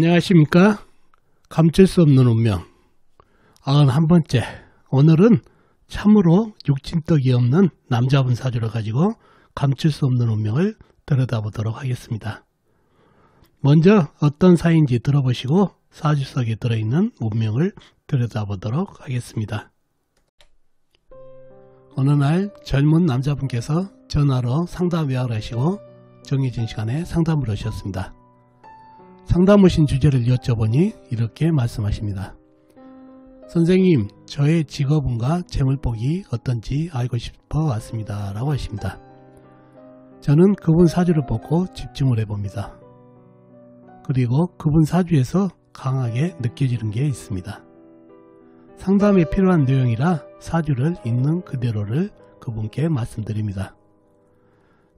안녕하십니까. 감출 수 없는 운명 91번째. 오늘은 참으로 육친떡이 없는 남자분 사주를 가지고 감출 수 없는 운명을 들여다보도록 하겠습니다. 먼저 어떤 사인지 들어보시고 사주 속에 들어있는 운명을 들여다보도록 하겠습니다. 어느 날 젊은 남자분께서 전화로 상담 예약을 하시고 정해진 시간에 상담을 하셨습니다. 상담 오신 주제를 여쭤보니 이렇게 말씀하십니다. 선생님, 저의 직업운과 재물복이 어떤지 알고 싶어 왔습니다. 라고 하십니다. 저는 그분 사주를 보고 집중을 해봅니다. 그리고 그분 사주에서 강하게 느껴지는 게 있습니다. 상담에 필요한 내용이라 사주를 있는 그대로를 그분께 말씀드립니다.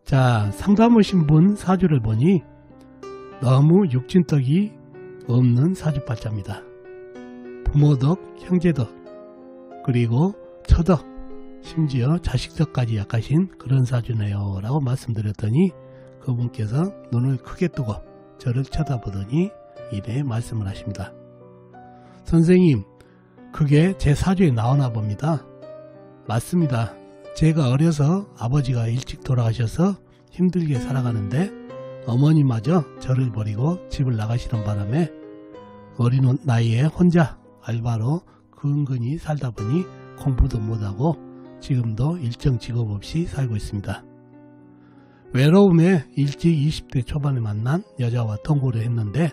자, 상담 오신 분 사주를 보니 너무 육친떡이 없는 사주팔자입니다. 부모덕, 형제덕, 그리고 처덕, 심지어 자식덕까지 약하신 그런 사주네요 라고 말씀드렸더니 그분께서 눈을 크게 뜨고 저를 쳐다보더니 이래 말씀을 하십니다. 선생님, 그게 제 사주에 나오나 봅니다. 맞습니다. 제가 어려서 아버지가 일찍 돌아가셔서 힘들게 살아가는데 어머니마저 저를 버리고 집을 나가시는 바람에 어린 나이에 혼자 알바로 근근히 살다 보니 공부도 못하고 지금도 일정 직업 없이 살고 있습니다. 외로움에 일찍 20대 초반에 만난 여자와 동거를 했는데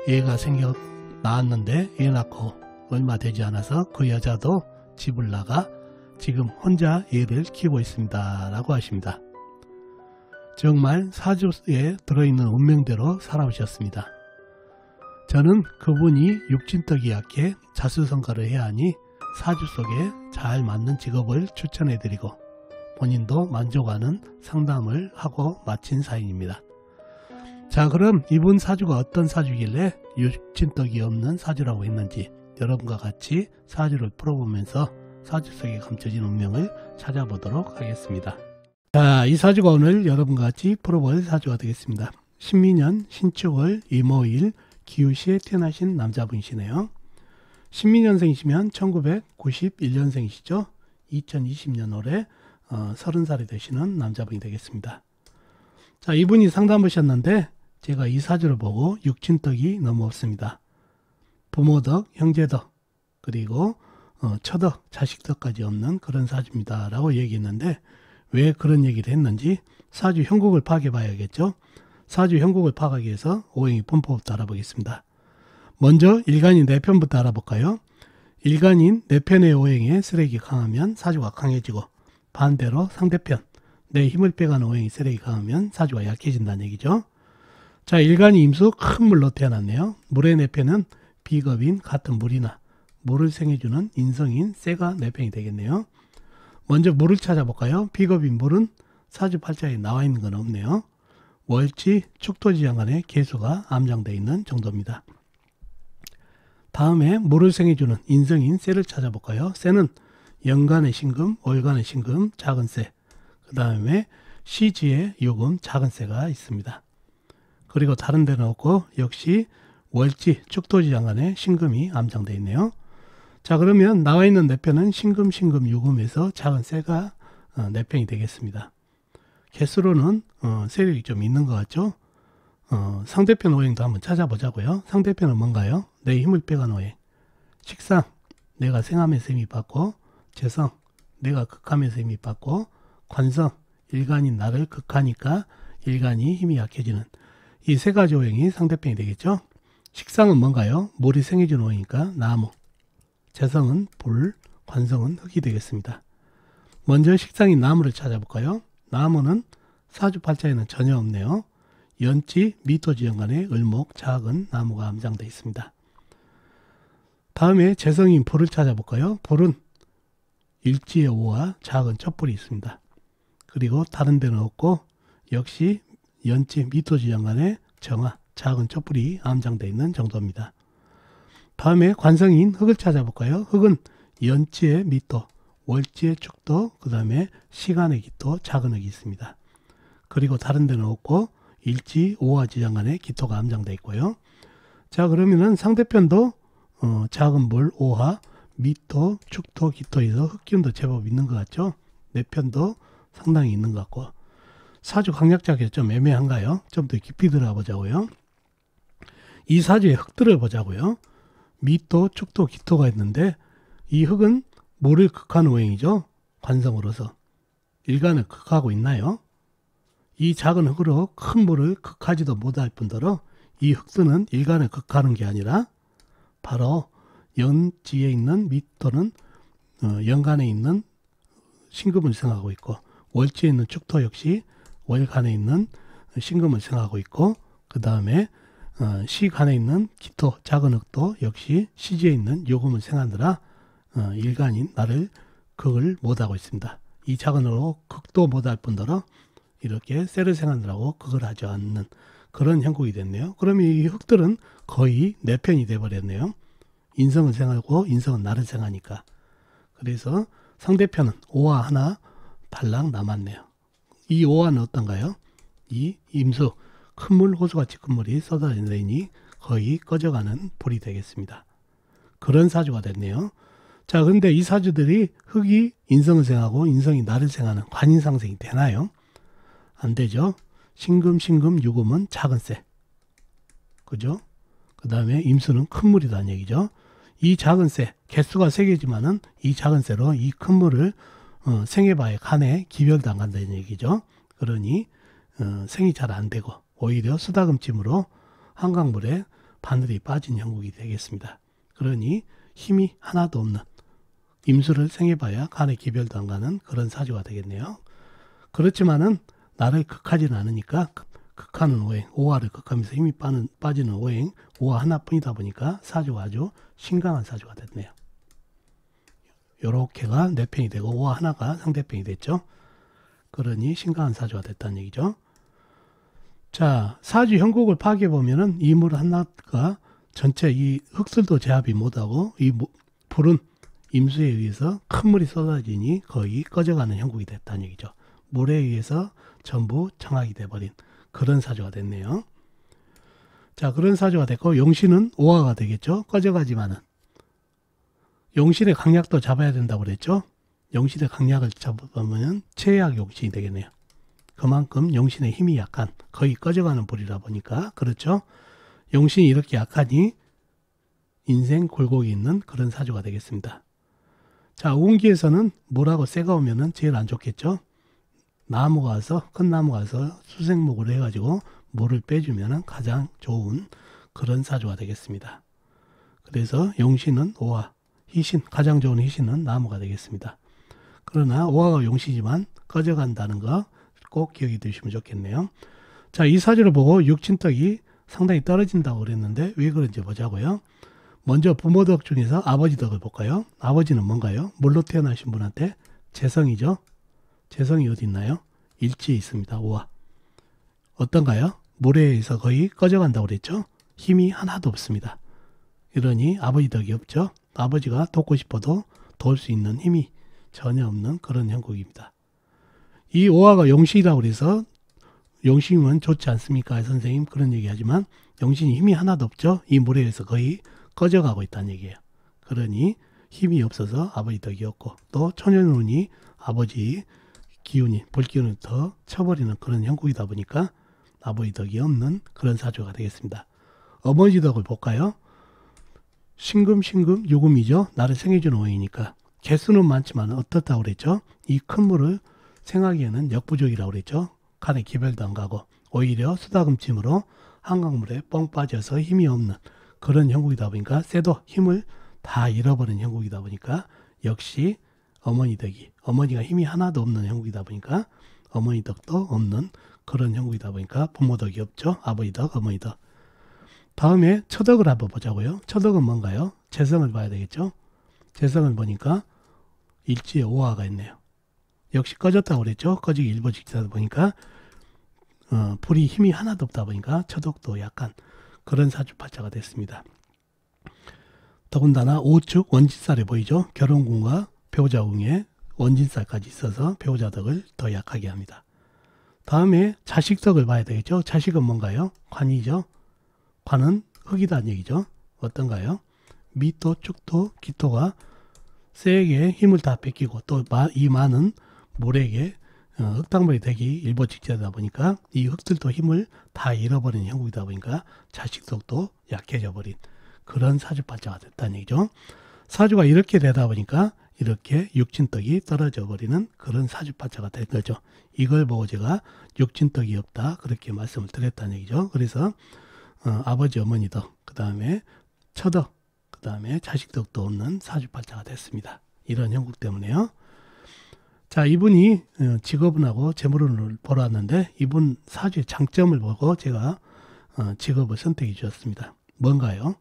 애가 생겨 낳았는데 애 낳고 얼마 되지 않아서 그 여자도 집을 나가 지금 혼자 애를 키우고 있습니다. 라고 하십니다. 정말 사주에 들어있는 운명대로 살아오셨습니다. 저는 그분이 육친떡이 약해 자수성가를 해야 하니 사주 속에 잘 맞는 직업을 추천해드리고 본인도 만족하는 상담을 하고 마친 사연입니다. 자, 그럼 이분 사주가 어떤 사주길래 육친떡이 없는 사주라고 했는지 여러분과 같이 사주를 풀어보면서 사주 속에 감춰진 운명을 찾아보도록 하겠습니다. 자, 이 사주가 오늘 여러분과 같이 풀어볼 사주가 되겠습니다. 신민년, 신축월, 이모일, 기우시에 태어나신 남자분이시네요. 신민년생이시면 1991년생이시죠. 2020년 올해 30살이 되시는 남자분이 되겠습니다. 자, 이분이 상담 오셨는데 제가 이 사주를 보고 육친떡이 너무 없습니다. 부모덕, 형제덕, 그리고 처덕, 자식덕까지 없는 그런 사주입니다. 라고 얘기했는데 왜 그런 얘기를 했는지 사주 형국을 파악해 봐야겠죠. 사주 형국을 파악하기 위해서 오행의 분포부터 알아보겠습니다. 먼저 일간인 내 편부터 알아볼까요? 일간인 내 편의 오행에 쓰레기 강하면 사주가 강해지고 반대로 상대편 내 힘을 빼가는 오행이 쓰레기 강하면 사주가 약해진다는 얘기죠. 자, 일간인 임수 큰 물로 태어났네요. 물의 내편은 비겁인 같은 물이나 물을 생해주는 인성인 쇠가 내편이 되겠네요. 먼저 물을 찾아볼까요? 비겁인 물은 사주 팔자에 나와 있는 건 없네요. 월지, 축토지장간의 개수가 암장되어 있는 정도입니다. 다음에 물을 생해주는 인성인 쇠를 찾아볼까요? 쇠는 연간의 신금, 월간의 신금, 작은 쇠, 그 다음에 시지의 요금, 작은 쇠가 있습니다. 그리고 다른 데는 없고 역시 월지, 축토지장간의 신금이 암장되어 있네요. 자, 그러면 나와 있는 내편은 신금, 신금, 요금에서 작은 쇠가 내편이 되겠습니다. 개수로는 세력이 좀 있는 것 같죠? 상대편 오행도 한번 찾아보자고요. 상대편은 뭔가요? 내 힘을 빼간 오행. 식상, 내가 생하면서 힘이 받고, 재성, 내가 극하면서 힘이 받고, 관성, 일간인 나를 극하니까 일간이 힘이 약해지는 이 세 가지 오행이 상대편이 되겠죠? 식상은 뭔가요? 물이 생해진 오행이니까 나무. 재성은 불, 관성은 흙이 되겠습니다. 먼저 식상인 나무를 찾아볼까요? 나무는 사주 팔자에는 전혀 없네요. 연지, 미토지연간에 을목, 작은 나무가 암장되어 있습니다. 다음에 재성인 불을 찾아볼까요? 불은 일지의 오와 작은 촛불이 있습니다. 그리고 다른 데는 없고 역시 연지, 미토지연간에 정화, 작은 촛불이 암장되어 있는 정도입니다. 다음에 관성인 흙을 찾아볼까요? 흙은 연지의 미토, 월지의 축도, 그 다음에 시간의 기토, 작은 흙이 있습니다. 그리고 다른 데는 없고 일지, 오화 지장간에 기토가 암장되어 있고요. 자, 그러면은 상대편도 작은 물, 오화, 미토, 축토, 기토에서 흑기운도 제법 있는 것 같죠? 내 편도 상당히 있는 것 같고. 사주 강약자가 좀 애매한가요? 좀 더 깊이 들어가 보자고요. 이 사주의 흑들을 보자고요. 미토, 축토, 기토가 있는데 이 흑은 물을 극하는 오행이죠. 관성으로서. 일간을 극하고 있나요? 이 작은 흑으로 큰 물을 극하지도 못할 뿐더러 이 흑수는 일간을 극하는 게 아니라 바로 연지에 있는 미토는 연간에 있는 신금을 생하고 있고, 월지에 있는 축토 역시 월간에 있는 신금을 생하고 있고, 그 다음에 시간에 있는 기토 작은 흑도 역시 시지에 있는 요금을 생하느라 일간인 나를 극을 못하고 있습니다. 이 작은 흑으로 극도 못할 뿐더러 이렇게 쇠를 생하느라고 극을 하지 않는 그런 형국이 됐네요. 그러면 이 흑들은 거의 내 편이 돼버렸네요. 인성을 생하고 인성은 나를 생하니까. 그래서 상대편은 오화 하나 발랑 남았네요. 이 오화는 어떤가요? 이 임수, 큰물, 호수같이 큰 물이 쏟아지니 거의 꺼져가는 불이 되겠습니다. 그런 사주가 됐네요. 자, 근데 이 사주들이 흑이 인성을 생하고 인성이 나를 생하는 관인상생이 되나요? 안 되죠. 신금, 유금은 작은 쇠. 그죠? 그 다음에 임수는 큰 물이라는 얘기죠. 이 작은 쇠, 개수가 3개지만은 이 작은 쇠로 이 큰 물을 생해봐야 간에 기별도 안 간다는 얘기죠. 그러니 생이 잘 안 되고 오히려 수다금침으로 한강물에 바늘이 빠진 형국이 되겠습니다. 그러니 힘이 하나도 없는 임수를 생해봐야 간에 기별도 안 가는 그런 사주가 되겠네요. 그렇지만은 나를 극하지는 않으니까 극하는 오행, 오화를 극하면서 힘이 빠지는 오행, 오화 하나뿐이다 보니까 사주가 아주 신강한 사주가 됐네요. 요렇게가 내 편이 되고 오화 하나가 상대편이 됐죠. 그러니 신강한 사주가 됐다는 얘기죠. 자, 사주 형국을 파악해 보면은 이 물 하나가 전체 이 흑술도 제압이 못하고 이 불은 임수에 의해서 큰 물이 쏟아지니 거의 꺼져가는 형국이 됐다는 얘기죠. 물에 의해서 전부 정학이 돼버린 그런 사주가 됐네요. 자, 그런 사주가 됐고 용신은 오화가 되겠죠. 꺼져가지만은 용신의 강약도 잡아야 된다고 그랬죠. 용신의 강약을 잡으면 최약 용신이 되겠네요. 그만큼 용신의 힘이 약한 거의 꺼져가는 불이라 보니까 그렇죠. 용신이 이렇게 약하니 인생 굴곡이 있는 그런 사주가 되겠습니다. 자, 운기에서는 물하고 쇠가 오면은 제일 안 좋겠죠. 나무가 와서 큰 나무가 와서 수생목으로 해가지고 물을 빼주면 가장 좋은 그런 사주가 되겠습니다. 그래서 용신은 오화, 희신, 가장 좋은 희신은 나무가 되겠습니다. 그러나 오화가 용신이지만 꺼져간다는 거 꼭 기억해 두시면 좋겠네요. 자, 이 사주를 보고 육친덕이 상당히 떨어진다고 그랬는데 왜 그런지 보자고요. 먼저 부모덕 중에서 아버지 덕을 볼까요? 아버지는 뭔가요? 물로 태어나신 분한테 재성이죠. 재성이 어디 있나요? 일지에 있습니다. 오화. 어떤가요? 물에 의해서 거의 꺼져간다고 그랬죠. 힘이 하나도 없습니다. 이러니 아버지 덕이 없죠. 아버지가 돕고 싶어도 도울 수 있는 힘이 전혀 없는 그런 형국입니다. 이 오화가 용신이라고 그래서 용신은 좋지 않습니까? 선생님 그런 얘기하지만 용신이 힘이 하나도 없죠. 이 물에 의해서 거의 꺼져가고 있다는 얘기예요. 그러니 힘이 없어서 아버지 덕이 없고 또 천연운이 아버지 기운이 불기운을 더 쳐버리는 그런 형국이다 보니까 아버지 덕이 없는 그런 사주가 되겠습니다. 어머니 덕을 볼까요? 신금, 유금이죠. 나를 생해주는 오행이니까 개수는 많지만 어떻다고 그랬죠? 이 큰 물을 생하기에는 역부족이라고 그랬죠. 간에 기별도 안 가고 오히려 수다금침으로 한강물에 뻥 빠져서 힘이 없는 그런 형국이다 보니까 쇠도 힘을 다 잃어버린 형국이다 보니까 역시 어머니 덕이 어머니가 힘이 하나도 없는 형국이다 보니까 어머니 덕도 없는 그런 형국이다 보니까 부모 덕이 없죠. 아버지 덕, 어머니 덕. 다음에 처덕을 한번 보자고요. 처덕은 뭔가요? 재성을 봐야 되겠죠. 재성을 보니까 일지에 오화가 있네요. 역시 꺼졌다고 그랬죠. 꺼지기 일보 직전이다 보니까 불이 힘이 하나도 없다 보니까 처덕도 약간 그런 사주팔자가 됐습니다. 더군다나 오축 원진살이 보이죠. 결혼궁과 배우자궁에 원진살까지 있어서 배우자 덕을 더 약하게 합니다. 다음에 자식덕을 봐야 되겠죠. 자식은 뭔가요? 관이죠. 관은 흙이다는 얘기죠. 어떤가요? 밑도 축도 기토가 세게 힘을 다 뺏기고 또 이 많은 물에게 흙탕물이 되기 일보 직전이다 보니까 이 흙들도 힘을 다 잃어버리는 형국이다 보니까 자식속도 약해져 버린 그런 사주팔자가 됐다는 얘기죠. 사주가 이렇게 되다 보니까 이렇게 육친떡이 떨어져 버리는 그런 사주팔자가 된 거죠. 이걸 보고 제가 육친떡이 없다 그렇게 말씀을 드렸다는 얘기죠. 그래서 아버지 어머니덕 그 다음에 처덕 그 다음에 자식덕도 없는 사주팔자가 됐습니다. 이런 형국 때문에요. 자, 이분이 직업은 하고 재물운을 보러 왔는데 이분 사주의 장점을 보고 제가 직업을 선택해 주셨습니다. 뭔가요?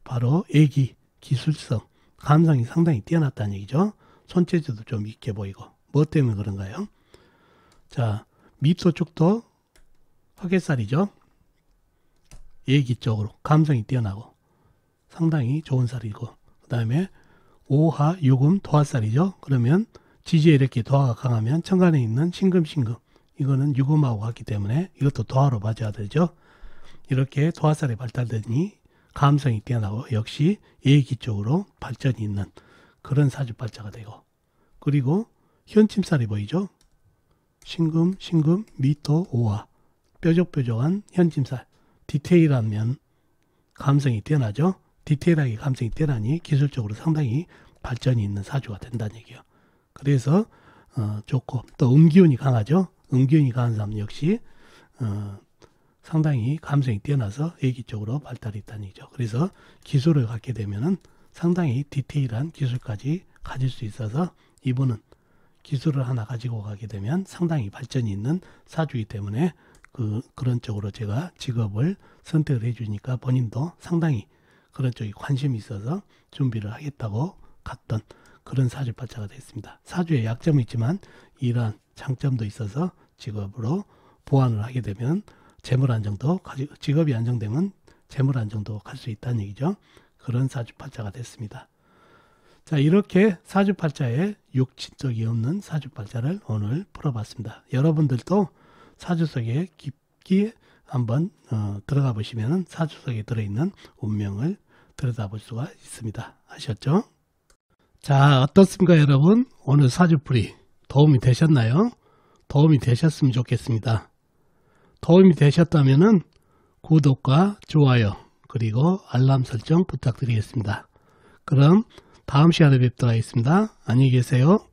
바로 애기, 기술성, 감성이 상당히 뛰어났다는 얘기죠. 손재주도 좀 있게 보이고. 뭐 때문에 그런가요? 자, 밑도 축도 화개살이죠. 애기 쪽으로 감성이 뛰어나고 상당히 좋은 살이고, 그 다음에 오하, 유금, 도화살이죠. 그러면 지지에 이렇게 도화가 강하면 천간에 있는 신금, 이거는 유금하고 같기 때문에 이것도 도화로 맞아야 되죠. 이렇게 도화살이 발달되니 감성이 뛰어나고 역시 예기 쪽으로 발전이 있는 그런 사주팔자가 되고, 그리고 현침살이 보이죠. 신금, 미토, 오화, 뾰족뾰족한 현침살, 디테일하면 감성이 뛰어나죠. 디테일하게 감성이 뛰어나니 기술적으로 상당히 발전이 있는 사주가 된다는 얘기예요. 그래서 좋고, 또 음기운이 강하죠. 음기운이 강한 사람 역시 상당히 감성이 뛰어나서 애기적으로 발달이 있다는 얘기죠. 그래서 기술을 갖게 되면은 상당히 디테일한 기술까지 가질 수 있어서 이분은 기술을 하나 가지고 가게 되면 상당히 발전이 있는 사주이기 때문에 그런 쪽으로 제가 직업을 선택을 해주니까 본인도 상당히 그런 쪽에 관심이 있어서 준비를 하겠다고 갔던 그런 사주팔자가 됐습니다. 사주에 약점이 있지만 이러한 장점도 있어서 직업으로 보완을 하게 되면 재물 안정도, 직업이 안정되면 재물 안정도 갈 수 있다는 얘기죠. 그런 사주팔자가 됐습니다. 자, 이렇게 사주팔자에 육친떡이 없는 사주팔자를 오늘 풀어봤습니다. 여러분들도 사주 속에 깊게 한번 들어가 보시면 사주 속에 들어있는 운명을 들여다볼 수가 있습니다. 아셨죠? 자, 어떻습니까 여러분? 오늘 사주풀이 도움이 되셨나요? 도움이 되셨으면 좋겠습니다. 도움이 되셨다면 구독과 좋아요 그리고 알람 설정 부탁드리겠습니다. 그럼 다음 시간에 뵙도록 하겠습니다. 안녕히 계세요.